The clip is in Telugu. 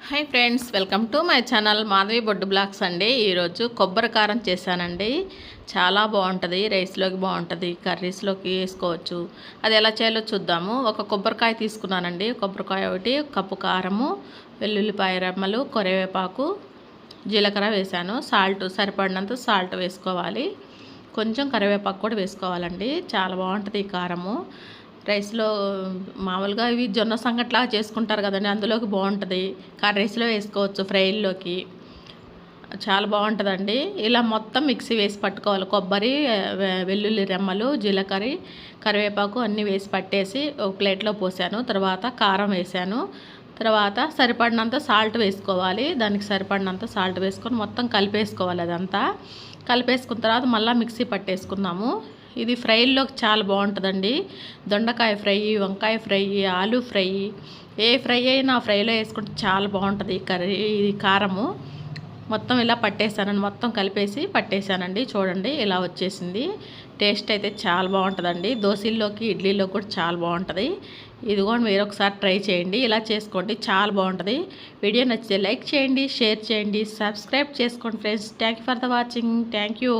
Hi friends, welcome to my channel Madhavi Boddu blogs అండి. ఈరోజు కొబ్బరి కారం చేశానండి. చాలా బాగుంటుంది, రైస్లోకి బాగుంటుంది, కర్రీస్లోకి వేసుకోవచ్చు. అది ఎలా చేయాలో చూద్దాము. ఒక కొబ్బరికాయ తీసుకున్నానండి. కొబ్బరికాయ ఒకటి, కప్పు కారము, వెల్లుల్లిపాయ రెమ్మలు, కరివేపాకు, జీలకర్ర వేసాను. సాల్ట్ సరిపడినంత సాల్ట్ వేసుకోవాలి. కొంచెం కరివేపాకు కూడా వేసుకోవాలండి. చాలా బాగుంటుంది ఈ కారము. రైస్లో మామూలుగా ఇవి జొన్న సంగట్లాగా చేసుకుంటారు కదండి, అందులోకి బాగుంటుంది. కర్రీస్లో వేసుకోవచ్చు, ఫ్రైల్లోకి చాలా బాగుంటుందండి. ఇలా మొత్తం మిక్సీ వేసి పట్టుకోవాలి. కొబ్బరి, వెల్లుల్లి రెమ్మలు, జీలకర్ర, కరివేపాకు అన్నీ వేసి పట్టేసి ఒక ప్లేట్లో పోసాను. తర్వాత కారం వేసాను. తర్వాత సరిపడినంత సాల్ట్ వేసుకోవాలి. దానికి సరిపడినంత సాల్ట్ వేసుకొని మొత్తం కలిపేసుకోవాలి. అదంతా కలిపేసుకున్న తర్వాత మళ్ళీ మిక్సీ పట్టేసుకుందాము. ఇది ఫ్రైల్లోకి చాలా బాగుంటుందండి. దొండకాయ ఫ్రై, వంకాయ ఫ్రై, ఆలు ఫ్రై, ఏ ఫ్రై అయినా ఫ్రైలో వేసుకుంటే చాలా బాగుంటుంది ఈ కర్రీ. ఇది కారము మొత్తం ఇలా పట్టేసానండి, మొత్తం కలిపేసి పట్టేసానండి. చూడండి ఇలా వచ్చేసింది. టేస్ట్ అయితే చాలా బాగుంటుందండి. దోశల్లోకి, ఇడ్లీలోకి కూడా చాలా బాగుంటుంది. ఇది కూడా మీరు ఒకసారి ట్రై చేయండి, ఇలా చేసుకోండి, చాలా బాగుంటుంది. వీడియో నచ్చితే లైక్ చేయండి, షేర్ చేయండి, సబ్స్క్రైబ్ చేసుకోండి friends. Thank you for the watching. Thank you.